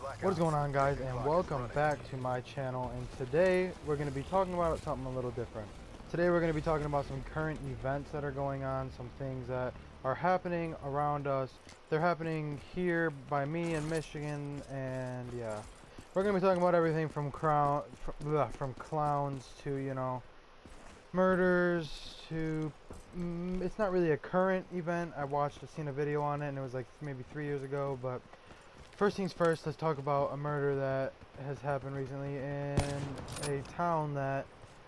What is going on, guys, and welcome back to my channel. And today we're going to be talking about something a little different. Today we're going to be talking about some current events that are going on, some things that are happening around us. They're happening here by me in Michigan, and yeah, we're going to be talking about everything from from clowns to, you know, murders to it's not really a current event. Seen a video on it, and it was like maybe 3 years ago. But first things first, let's talk about a murder that has happened recently in a town that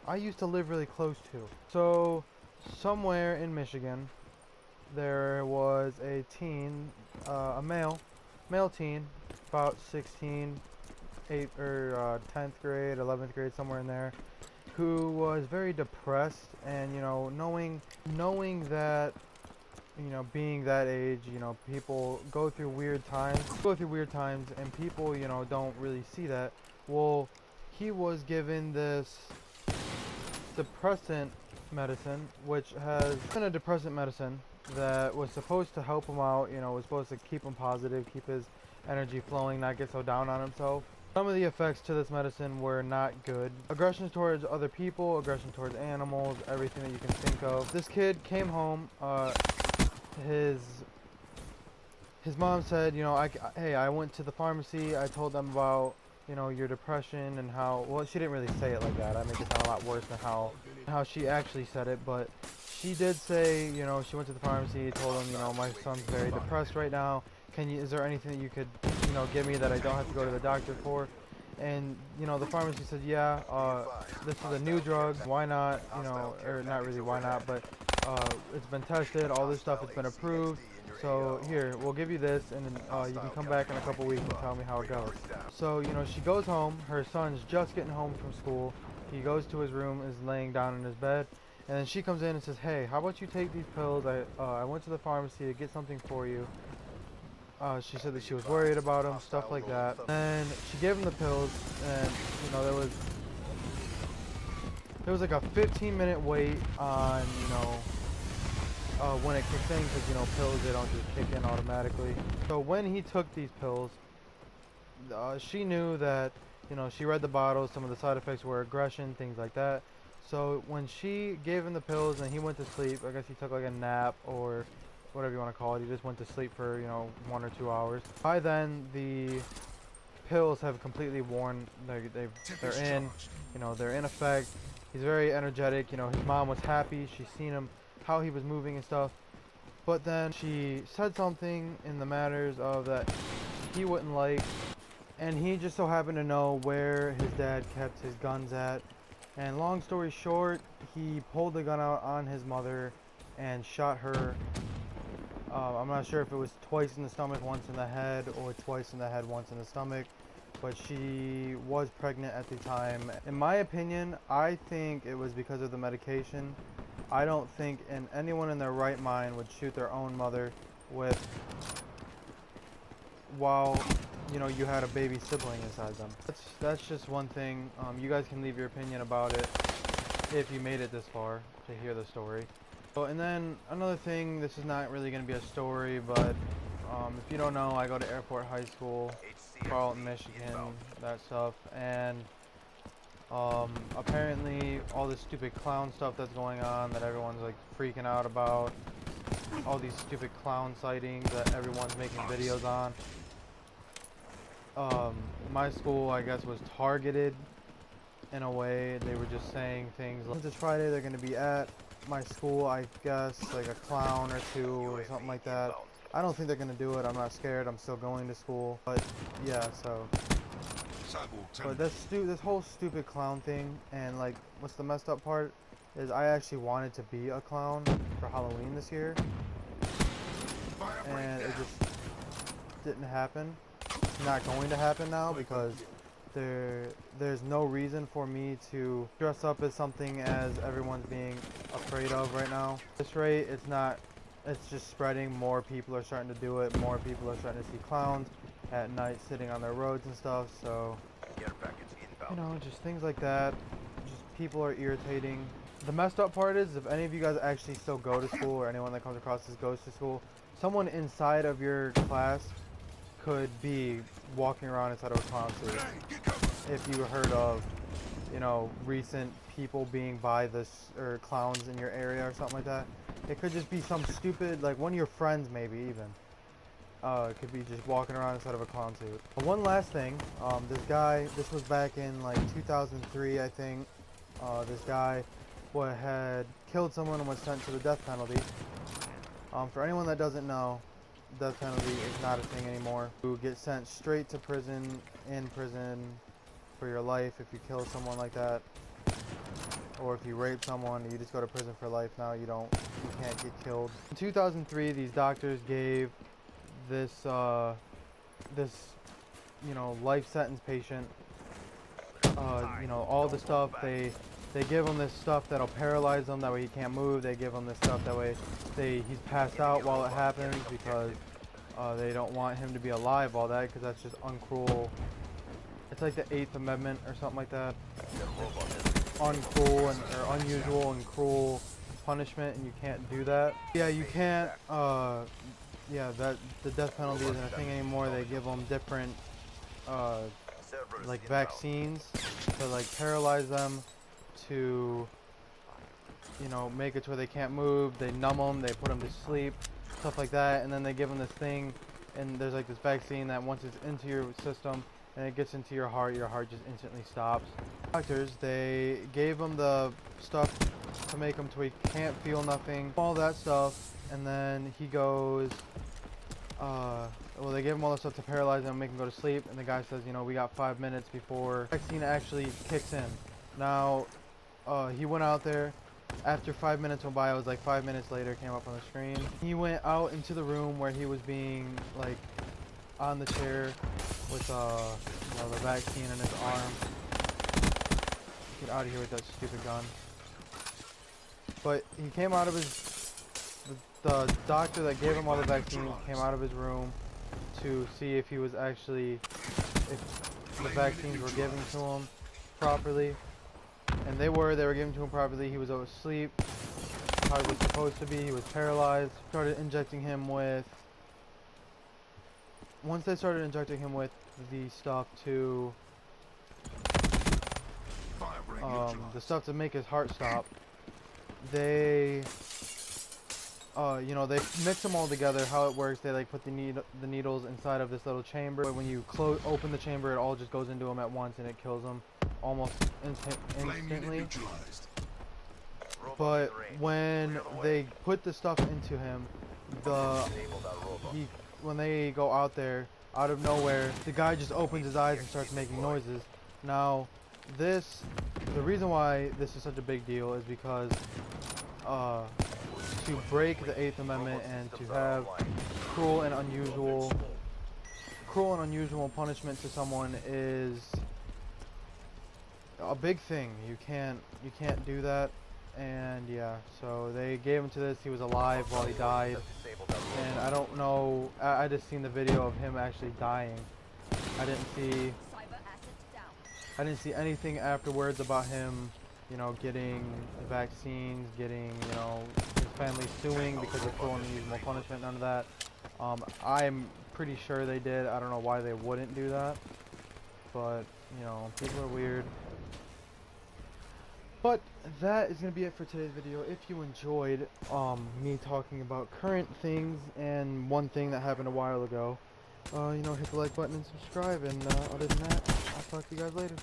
I used to live really close to. So somewhere in Michigan there was a teen, a male teen, about 16, 8 or 10th grade, 11th grade, somewhere in there, who was very depressed. And, you know, knowing that, you know, being that age, you know, people go through weird times, and people, you know, don't really see that. Well, he was given this depressant medicine, which has been a depressant medicine that was supposed to help him out, you know, was supposed to keep him positive, keep his energy flowing, not get so down on himself. Some of the effects to this medicine were not good. Aggression towards other people, aggression towards animals, everything that you can think of. This kid came home, his mom said, you know, hey, I went to the pharmacy, I told them about, you know, your depression and how, well, she didn't really say it like that. I make it sound a lot worse than how she actually said it, but she did say, you know, she went to the pharmacy, told them, you know, my son's very depressed right now. Is there anything that you could, you know, give me that I don't have to go to the doctor for? And, you know, the pharmacy said, yeah, this is a new drug, why not, you know, or not really why not, but it's been tested, all this stuff has been approved, so here, we'll give you this, and then you can come back in a couple weeks and tell me how it goes. So, you know, she goes home, her son's just getting home from school, he goes to his room, is laying down in his bed, and then she comes in and says, hey, how about you take these pills? I went to the pharmacy to get something for you. She said that she was worried about him, stuff like that. And she gave him the pills, and, you know, there was like a 15-minute wait on, you know, when it kicks in, because, you know, pills, they don't just kick in automatically. So when he took these pills, she knew that, you know, she read the bottle, some of the side effects were aggression, things like that. So when she gave him the pills and he went to sleep, I guess he took like a nap or whatever you want to call it, he just went to sleep for, you know, 1 or 2 hours. By then, the pills have completely worn, they're in, you know, they're in effect. He's very energetic, you know, his mom was happy, she's seen him, how he was moving and stuff. But then she said something in the matters of that he wouldn't like, and he just so happened to know where his dad kept his guns at. And long story short, he pulled the gun out on his mother and shot her. I'm not sure if it was twice in the stomach, once in the head, or twice in the head, once in the stomach. But she was pregnant at the time. In my opinion, I think it was because of the medication. I don't think anyone in their right mind would shoot their own mother while, you know, you had a baby sibling inside them. That's just one thing. You guys can leave your opinion about it if you made it this far to hear the story. Oh, and then another thing, this is not really going to be a story, but if you don't know, I go to Airport High School, Carlton, Michigan, that stuff, and apparently all this stupid clown stuff that's going on that everyone's like freaking out about, all these stupid clown sightings that everyone's making videos on. My school, I guess, was targeted in a way. They were just saying things like, this Friday they're going to be at my school, I guess, like a clown or two or something like that. I don't think they're gonna do it. I'm not scared. I'm still going to school. But yeah, so. But this whole stupid clown thing, and like, what's the messed up part is I actually wanted to be a clown for Halloween this year, and it just didn't happen. It's not going to happen now because there's no reason for me to dress up as something as everyone's being afraid of right now. At this rate, it's just spreading. More people are starting to do it. More people are starting to see clowns at night sitting on their roads and stuff. So, you know, just things like that. Just people are irritating. The messed up part is, if any of you guys actually still go to school, or anyone that comes across this goes to school, someone inside of your class could be walking around inside of a clown suit. If you heard of, you know, recent people being by this, or clowns in your area or something like that. It could just be some stupid, like one of your friends maybe even. It could be just walking around inside of a clown suit. But one last thing, this was back in like 2003, I think. This guy had killed someone and was sent to the death penalty. For anyone that doesn't know, death penalty is not a thing anymore. You get sent straight to prison, in prison for your life if you kill someone like that. Or if you rape someone, you just go to prison for life now. You can't get killed. In 2003, these doctors gave this, you know, life sentence patient, you know, all the stuff. They give him this stuff that'll paralyze him. That way he can't move. They give him this stuff that way he's passed out while it happens, because they don't want him to be alive while that, because that's just uncruel. It's like the 8th Amendment or something like that. Uncruel or unusual and cruel punishment, and you can't do that. Yeah, you can't. Yeah, that the death penalty isn't a thing anymore. They give them different, like vaccines to like paralyze them, to, you know, make it to where they can't move. They numb them. They put them to sleep, stuff like that, and then they give them this thing, and there's like this vaccine that once it's into your system and it gets into your heart just instantly stops. Doctors, they gave him the stuff to make him to where he can't feel nothing, all that stuff, and then he goes, well, they gave him all the stuff to paralyze him and make him go to sleep, and the guy says, you know, we got 5 minutes before the vaccine actually kicks in. Now, he went out there. After 5 minutes went by, it was like 5 minutes later, came up on the screen. He went out into the room where he was being, like, on the chair with, you know, the vaccine in his arm. Get out of here with that stupid gun. But he came out of the doctor that gave him all the vaccines came out of his room to see if he was actually, if the vaccines were given to him properly. And they were given to him properly. He was asleep, how he was supposed to be. He was paralyzed. Started injecting him with, once they started injecting him with the stuff to, the stuff to make his heart stop, they, you know, they mix them all together. How it works, they like put the needles inside of this little chamber. When you open the chamber, it all just goes into him at once and it kills him almost instantly. But when they put the stuff into him, when they go out there, out of nowhere, the guy just opens his eyes and starts making noises. Now, the reason why this is such a big deal is because to break the 8th Amendment and to have cruel and unusual punishment to someone is a big thing. You can't do that. And yeah, so they gave him to this. He was alive while he died, and I don't know, I just seen the video of him actually dying. I didn't see anything afterwards about him, you know, getting the vaccines, getting, you know, his family suing because of cruel and unusual punishment, none of that. I'm pretty sure they did. I don't know why they wouldn't do that, but, you know, people are weird. But that is going to be it for today's video. If you enjoyed me talking about current things and one thing that happened a while ago, you know, hit the like button and subscribe. And other than that, I'll talk to you guys later.